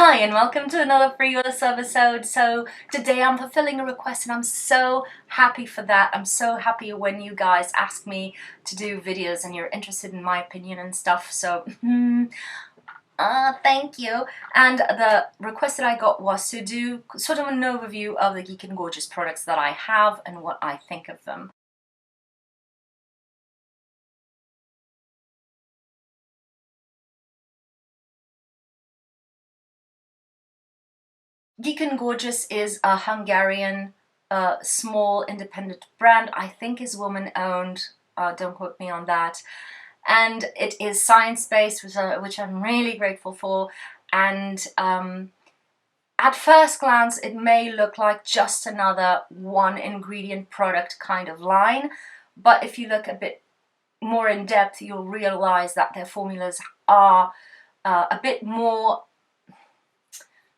Hi and welcome to another free.volous episode. So today I'm fulfilling a request and I'm so happy for that. I'm so happy when you guys ask me to do videos and you're interested in my opinion and stuff. So thank you. And the request that I got was to do sort of an overview of the Geek and Gorgeous products that I have and what I think of them. Geek and Gorgeous is a Hungarian small independent brand. I think is woman owned. Don't quote me on that. And it is science-based, which I'm really grateful for. And at first glance, it may look like just another one ingredient product kind of line. But if you look a bit more in depth, you'll realize that their formulas are a bit more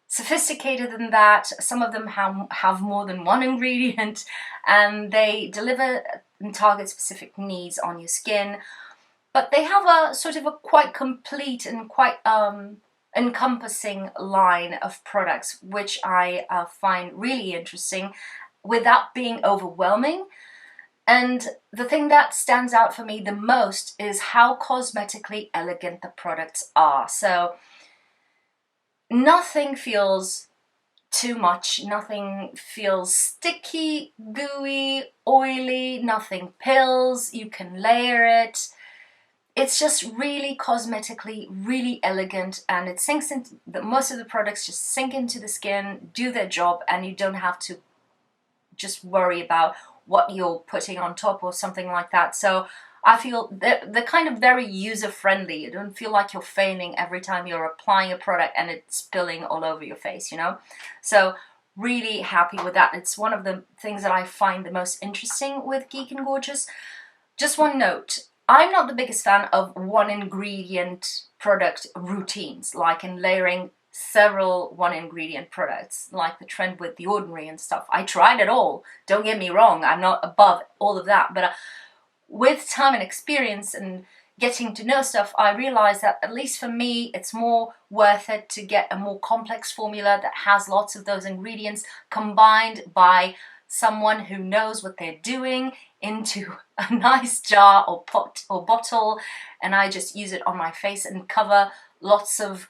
sophisticated than that. Some of them have more than one ingredient, and they deliver and target specific needs on your skin. But they have a sort of a quite complete and quite encompassing line of products, which I find really interesting without being overwhelming. And the thing that stands out for me the most is how cosmetically elegant the products are. So nothing feels too much, nothing feels sticky, gooey, oily, nothing pills, you can layer it. It's just really cosmetically really elegant, and it sinks into most of the products just sink into the skin, do their job, and you don't have to just worry about what you're putting on top or something like that. So I feel they're kind of very user-friendly. You don't feel like you're failing every time you're applying a product and it's spilling all over your face, you know? So really happy with that. It's one of the things that I find the most interesting with Geek and Gorgeous. Just one note, I'm not the biggest fan of one ingredient product routines, like in layering several one ingredient products, like the trend with The Ordinary and stuff. I tried it all, don't get me wrong, I'm not above all of that, but with time and experience and getting to know stuff, I realized that at least for me, it's more worth it to get a more complex formula that has lots of those ingredients combined by someone who knows what they're doing into a nice jar or pot or bottle, and I just use it on my face and cover lots of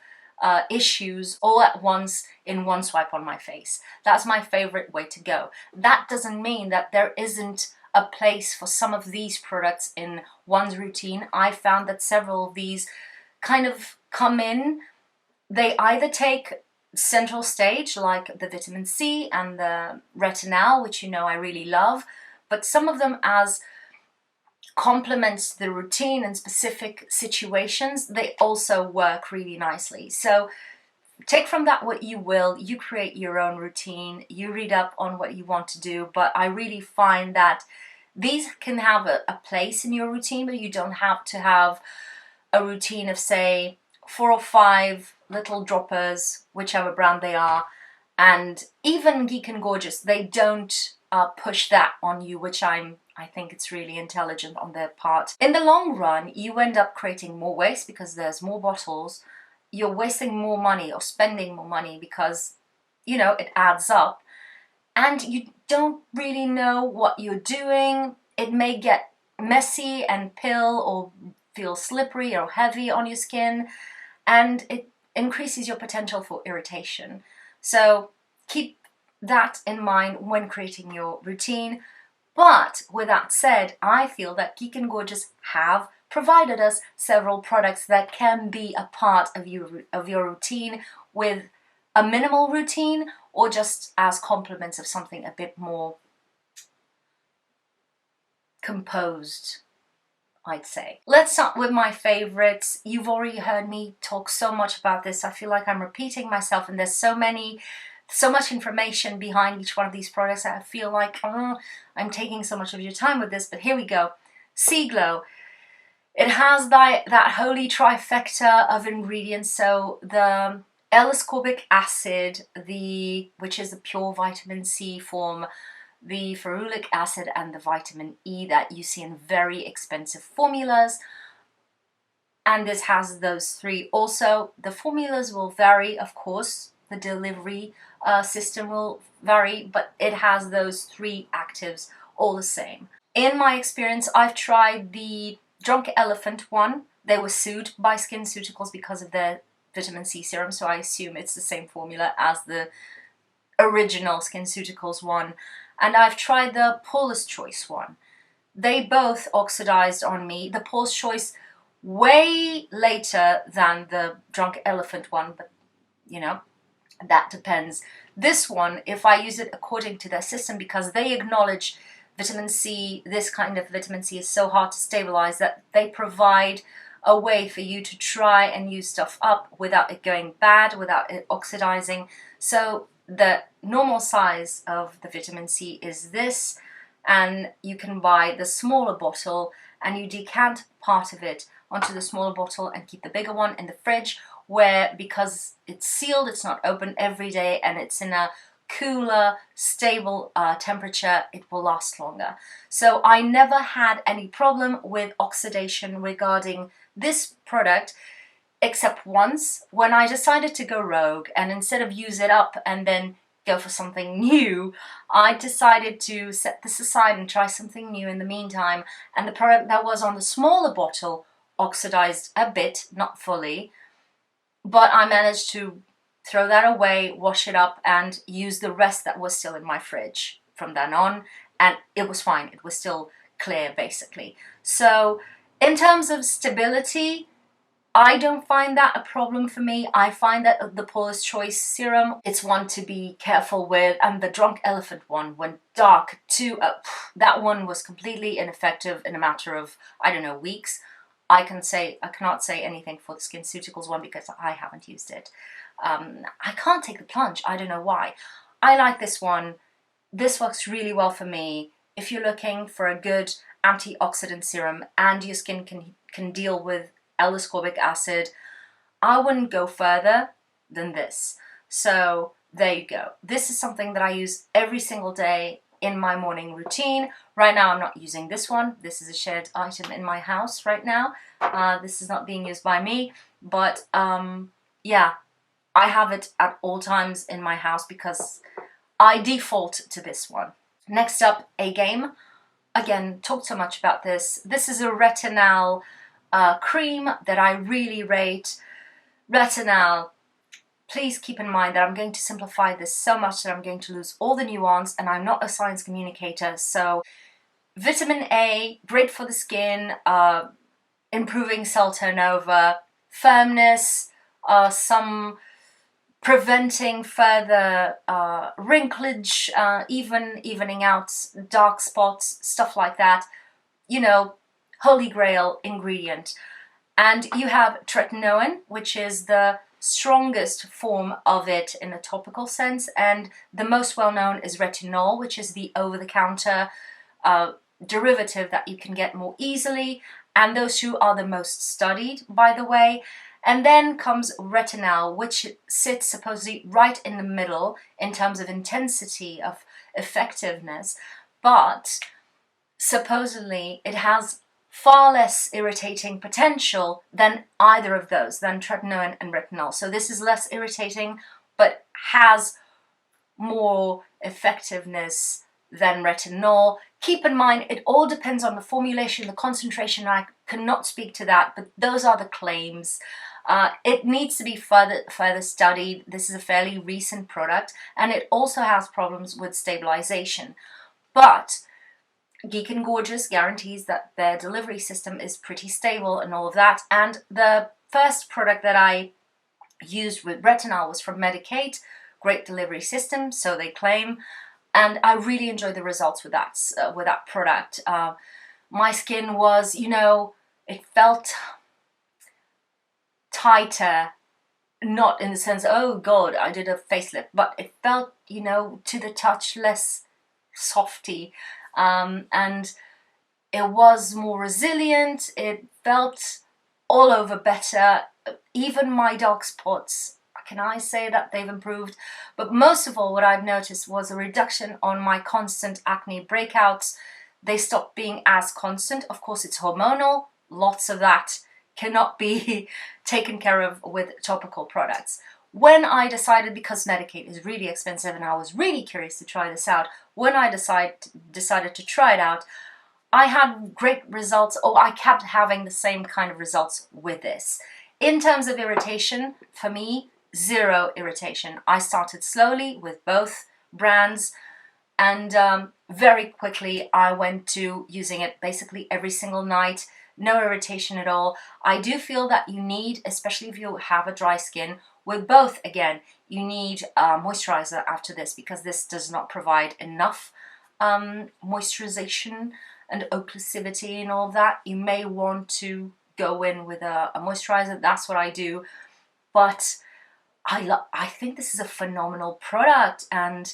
issues all at once in one swipe on my face. That's my favorite way to go. That doesn't mean that there isn't a place for some of these products in one's routine. I found that several of these kind of come in. They either take central stage, like the vitamin C and the retinol, which you know I really love, but some of them as complements to the routine in specific situations, they also work really nicely. So take from that what you will, you create your own routine, you read up on what you want to do, but I really find that these can have a place in your routine, but you don't have to have a routine of, say, 4 or 5 little droppers, whichever brand they are. And even Geek and Gorgeous, they don't push that on you, which I think it's really intelligent on their part. In the long run, you end up creating more waste because there's more bottles. You're wasting more money or spending more money because, you know, it adds up. And you don't really know what you're doing. It may get messy and pill or feel slippery or heavy on your skin, and it increases your potential for irritation. So keep that in mind when creating your routine. But with that said, I feel that Geek and Gorgeous have provided us several products that can be a part of your routine with a minimal routine, or just as complements of something a bit more composed, I'd say. Let's start with my favorites. You've already heard me talk so much about this. I feel like I'm repeating myself, and there's so much information behind each one of these products that I feel like I'm taking so much of your time with this, but here we go. Sea Glow. It has that holy trifecta of ingredients, so the L-ascorbic acid, which is the pure vitamin C form, the ferulic acid, and the vitamin E that you see in very expensive formulas. and this has those three. Also, the formulas will vary, of course, the delivery system will vary, but it has those three actives all the same. In my experience, I've tried the Drunk Elephant one. They were sued by SkinCeuticals because of their vitamin C serum, so I assume it's the same formula as the original SkinCeuticals one. And I've tried the Paula's Choice one. They both oxidized on me. The Paula's Choice way later than the Drunk Elephant one, but you know, that depends. This one, if I use it according to their system, because they acknowledge vitamin C, this kind of vitamin C is so hard to stabilize, that they provide a way for you to try and use stuff up without it going bad, without it oxidizing. So the normal size of the vitamin C is this, and you can buy the smaller bottle and you decant part of it onto the smaller bottle and keep the bigger one in the fridge, where because it's sealed, it's not open every day, and it's in a cooler, stable temperature, it will last longer. So I never had any problem with oxidation regarding this product, except once when I decided to go rogue, and instead of use it up and then go for something new, I decided to set this aside and try something new in the meantime, and the product that was on the smaller bottle oxidized a bit, not fully, but I managed to throw that away, wash it up, and use the rest that was still in my fridge from then on, and it was fine. It was still clear, basically. So in terms of stability, I don't find that a problem for me. I find that the Paula's Choice serum, it's one to be careful with, and the Drunk Elephant one went dark too. That one was completely ineffective in a matter of, I don't know, weeks. I cannot say anything for the SkinCeuticals one because I haven't used it. I can't take the plunge. I don't know why. I like this one. This works really well for me. If you're looking for a good antioxidant serum and your skin can deal with L-ascorbic acid, I wouldn't go further than this. So there you go. This is something that I use every single day in my morning routine. Right now I'm not using this one. This is a shared item in my house right now. This is not being used by me, but yeah, I have it at all times in my house because I default to this one. Next up, a game. Again, talked so much about this. This is a retinol cream that I really rate. Retinol, please keep in mind that I'm going to simplify this so much that I'm going to lose all the nuance, and I'm not a science communicator. So vitamin A, great for the skin, improving cell turnover, firmness, some preventing further wrinklage, evening out dark spots, stuff like that. You know, holy grail ingredient. And you have tretinoin, which is the strongest form of it in a topical sense, and the most well-known is retinol, which is the over-the-counter derivative that you can get more easily, and those two are the most studied, by the way. And then comes retinol, which sits supposedly right in the middle in terms of intensity of effectiveness, but supposedly it has far less irritating potential than either of those, than tretinoin and retinol. So this is less irritating, but has more effectiveness than retinol. Keep in mind, it all depends on the formulation, the concentration. I cannot speak to that, but those are the claims. It needs to be further studied. This is a fairly recent product, and it also has problems with stabilization. But Geek and Gorgeous guarantees that their delivery system is pretty stable and all of that. And the first product that I used with retinol was from Medicate. Great delivery system, so they claim. And I really enjoyed the results with that product. My skin was, you know, it felt tighter, not in the sense, oh God, I did a facelift, but it felt, you know, to the touch less softy. And it was more resilient. It felt all over better. Even my dark spots, can I say that they've improved? But most of all, what I've noticed was a reduction on my constant acne breakouts. They stopped being as constant. Of course, it's hormonal. Lots of that cannot be taken care of with topical products. When I decided, because Medicaid is really expensive and I was really curious to try this out, when I decided to try it out, I had great results, or I kept having the same kind of results with this. In terms of irritation, for me, zero irritation. I started slowly with both brands, and very quickly I went to using it basically every single night. No irritation at all. I do feel that you need, especially if you have a dry skin, with both, again, you need moisturizer after this, because this does not provide enough moisturization and occlusivity and all of that. You may want to go in with a moisturizer. That's what I do. But I think this is a phenomenal product, and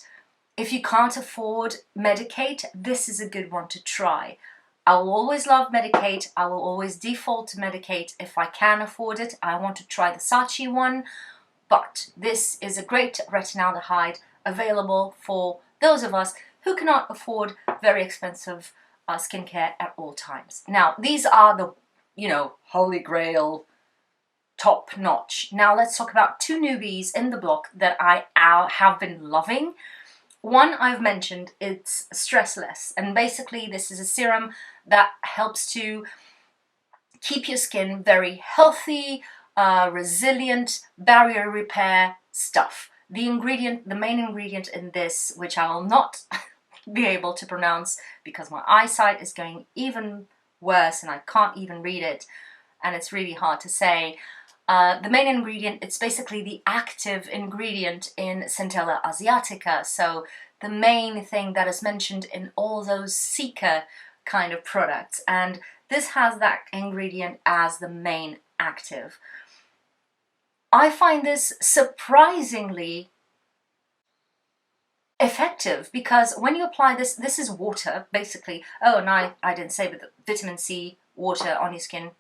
if you can't afford Medik8, this is a good one to try. I will always love Medik8. I will always default to Medik8 if I can afford it. I want to try the Saatchi one, but this is a great retinaldehyde available for those of us who cannot afford very expensive skincare at all times. Now, these are the, holy grail, top notch. Now let's talk about two newbies in the block that I have been loving. One I've mentioned, it's stressless, and basically this is a serum that helps to keep your skin very healthy, resilient, barrier repair stuff. The main ingredient in this, which I will not be able to pronounce because my eyesight is going even worse and I can't even read it, and it's really hard to say. The main ingredient, it's basically the active ingredient in Centella asiatica, so the main thing that is mentioned in all those Cica kind of products, and this has that ingredient as the main active. I find this surprisingly effective, because when you apply this, this is water basically. Oh, and I didn't say, but the vitamin C water on your skin,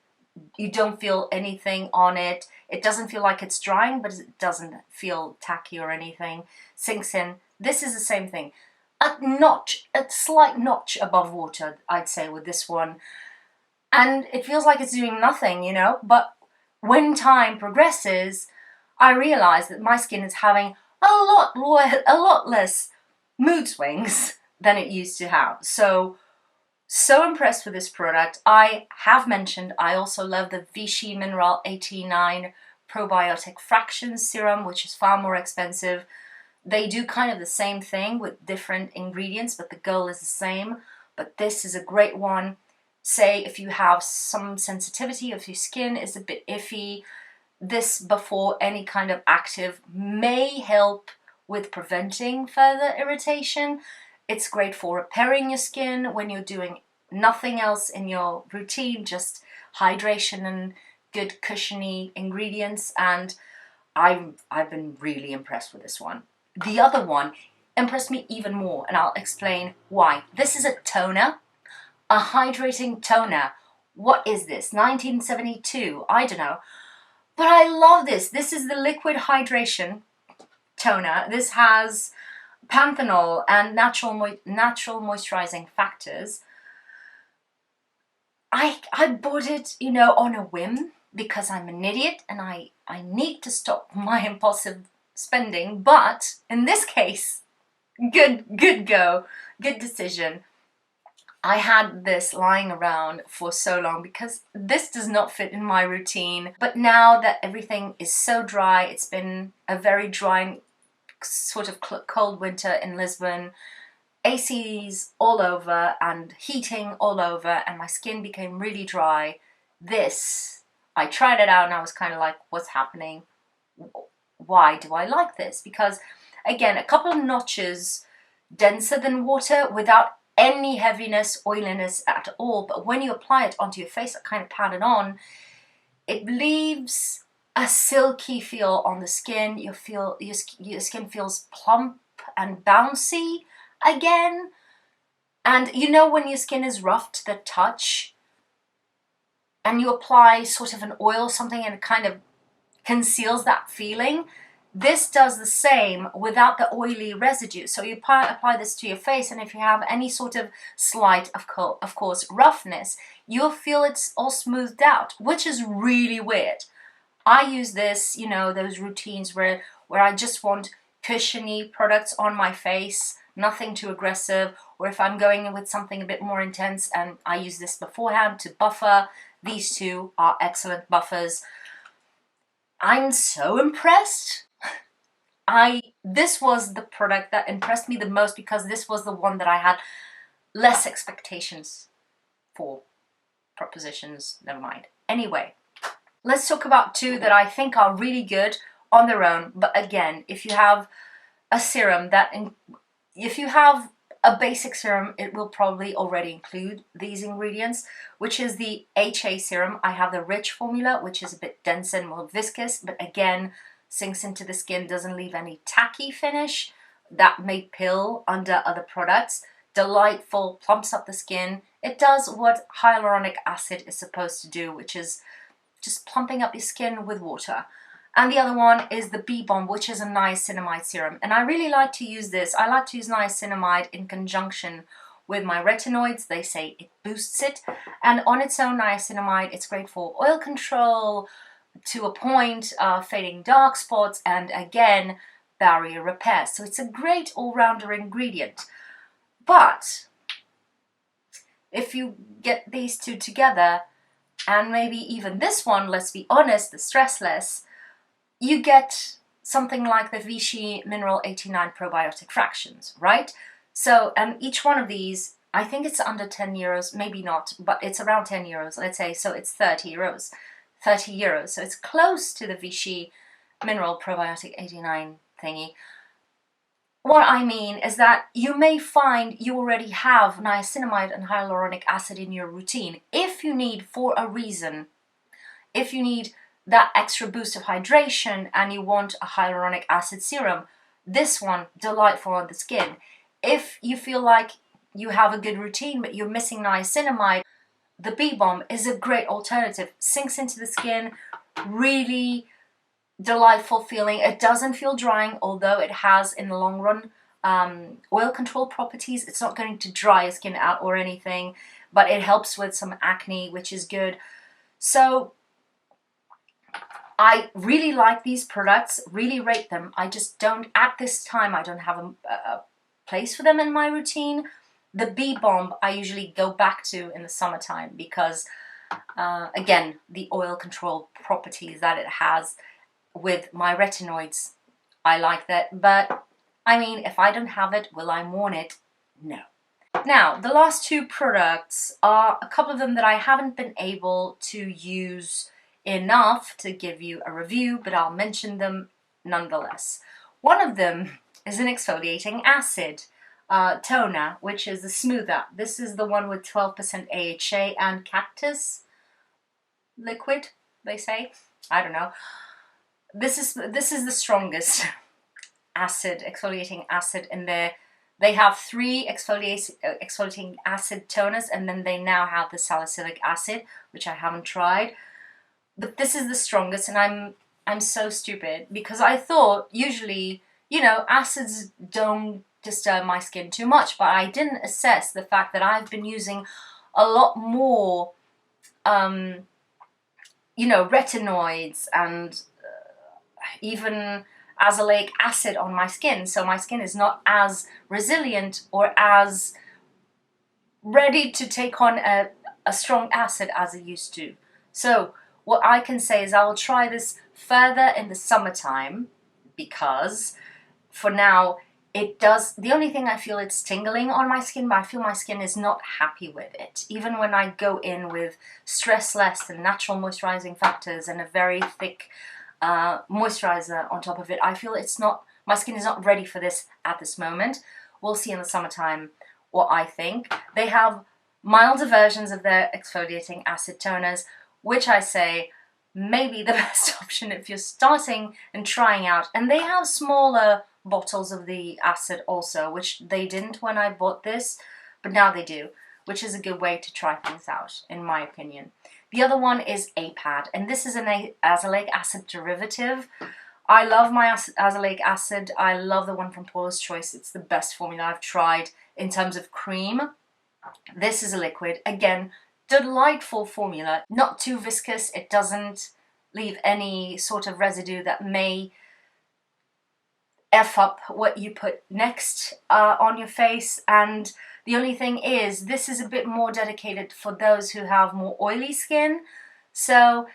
you don't feel anything on it. It doesn't feel like it's drying, but it doesn't feel tacky or anything. Sinks in. This is the same thing. A slight notch above water, I'd say, with this one. And it feels like it's doing nothing, but when time progresses, I realize that my skin is having a lot less mood swings than it used to have. So impressed with this product. I have mentioned I also love the Vichy Mineral 89 Probiotic Fractions Serum, which is far more expensive. They do kind of the same thing with different ingredients, but the goal is the same. But this is a great one. Say if you have some sensitivity, if your skin is a bit iffy, this before any kind of active may help with preventing further irritation. It's great for repairing your skin when you're doing nothing else in your routine, just hydration and good cushiony ingredients, and I've been really impressed with this one. The other one impressed me even more, and I'll explain why. This is a toner, a hydrating toner. What is this? 1972? I don't know. But I love this. This is the liquid hydration toner. This has panthenol and natural moisturizing factors. I bought it, on a whim, because I'm an idiot and I need to stop my impulsive spending. But in this case, good decision. I had this lying around for so long because this does not fit in my routine. But now that everything is so dry, it's been a very dry, sort of cold winter in Lisbon. ACs all over and heating all over, and my skin became really dry. I tried it out and I was kind of like, what's happening? Why do I like this? Because, again, a couple of notches denser than water without any heaviness, oiliness at all. But when you apply it onto your face, I kind of pat it on, it leaves a silky feel on the skin. Your skin feels plump and bouncy again. And when your skin is rough to the touch and you apply sort of an oil, something, and it kind of conceals that feeling, This does the same without the oily residue. So you apply this to your face, and if you have any sort of slight, of course, roughness, you'll feel it's all smoothed out, which is really weird. I use this, you know, those routines where I just want cushiony products on my face, nothing too aggressive, or if I'm going in with something a bit more intense, and I use this beforehand to buffer. These two are excellent buffers. I'm so impressed. This was the product that impressed me the most because this was the one that I had less expectations for. Propositions, never mind. Anyway, let's talk about two that I think are really good on their own. But again, if you have a serum if you have a basic serum, it will probably already include these ingredients, which is the HA serum. I have the rich formula, which is a bit denser and more viscous, but again, sinks into the skin, doesn't leave any tacky finish that may pill under other products. Delightful, plumps up the skin. It does what hyaluronic acid is supposed to do, which is just plumping up your skin with water. And the other one is the Bee Balm, which is a niacinamide serum. And I really like to use this. I like to use niacinamide in conjunction with my retinoids. They say it boosts it. And on its own, niacinamide, it's great for oil control, to a point, fading dark spots, and again, barrier repair. So it's a great all-rounder ingredient. But if you get these two together, and maybe even this one, let's be honest, the stressless, you get something like the Vichy Mineral 89 probiotic fractions, right? So, and each one of these, I think it's under 10 euros, maybe not, but it's around 10 euros, let's say, so it's 30 euros. 30 euros, so it's close to the Vichy Mineral Probiotic 89 thingy. What I mean is that you may find you already have niacinamide and hyaluronic acid in your routine. If you need, for a reason, if you need that extra boost of hydration and you want a hyaluronic acid serum, this one, delightful on the skin. If you feel like you have a good routine but you're missing niacinamide, the Bee Balm is a great alternative. Sinks into the skin, really delightful feeling. It doesn't feel drying, although it has in the long run oil control properties. It's not going to dry your skin out or anything, but it helps with some acne, which is good. So I really like these products, really rate them. I just don't, at this time, I don't have a place for them in my routine. The Bee Balm I usually go back to in the summertime because, again, the oil control properties that it has with my retinoids, I like that. But, I mean, if I don't have it, will I mourn it? No. Now, the last two products are a couple of them that I haven't been able to use enough to give you a review, but I'll mention them nonetheless. One of them is an exfoliating acid toner, which is the smoother. This is the one with 12% AHA and cactus liquid, they say. I don't know. This is the strongest exfoliating acid in there. They have 3 exfoliating acid toners, and then they now have the salicylic acid, which I haven't tried. But this is the strongest, and I'm so stupid because I thought usually, you know, acids don't disturb my skin too much, but I didn't assess the fact that I've been using a lot more, you know, retinoids and even azelaic acid on my skin, so my skin is not as resilient or as ready to take on a strong acid as it used to. So what I can say is I will try this further in the summertime because for now it does, the only thing I feel it's tingling on my skin, but I feel my skin is not happy with it. Even when I go in with stressless and natural moisturizing factors and a very thick moisturizer on top of it, I feel it's not, my skin is not ready for this at this moment. We'll see in the summertime what I think. They have milder versions of their exfoliating acid toners, which I say may be the best option if you're starting and trying out. And they have smaller bottles of the acid also, which they didn't when I bought this, but now they do, which is a good way to try things out, in my opinion. The other one is APAD, and this is an azelaic acid derivative. I love my azelaic acid. I love the one from Paula's Choice. It's the best formula I've tried in terms of cream. This is a liquid. Again, delightful formula. Not too viscous. It doesn't leave any sort of residue that may F up what you put next on your face. And the only thing is, this is a bit more dedicated for those who have more oily skin. So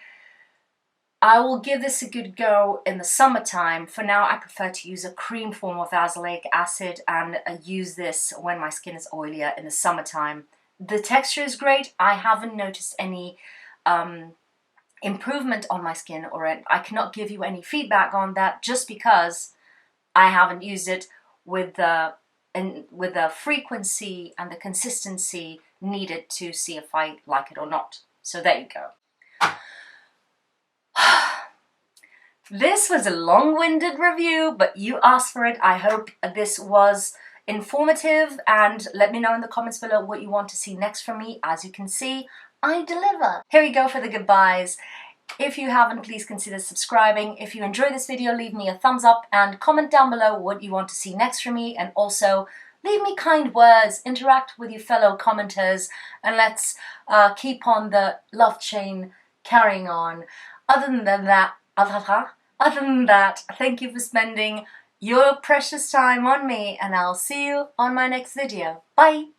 I will give this a good go in the summertime. For now, I prefer to use a cream form of azelaic acid and use this when my skin is oilier in the summertime. The texture is great. I haven't noticed any improvement on my skin, or I cannot give you any feedback on that just because I haven't used it with the frequency and the consistency needed to see if I like it or not. So there you go. This was a long-winded review, but you asked for it. I hope this was informative, and let me know in the comments below what you want to see next from me. As you can see, I deliver. Here we go for the goodbyes. If you haven't, please consider subscribing. If you enjoyed this video, leave me a thumbs up and comment down below what you want to see next from me, and also leave me kind words, interact with your fellow commenters, and let's keep on the love chain carrying on. Other than that, thank you for spending your precious time on me, and I'll see you on my next video. Bye!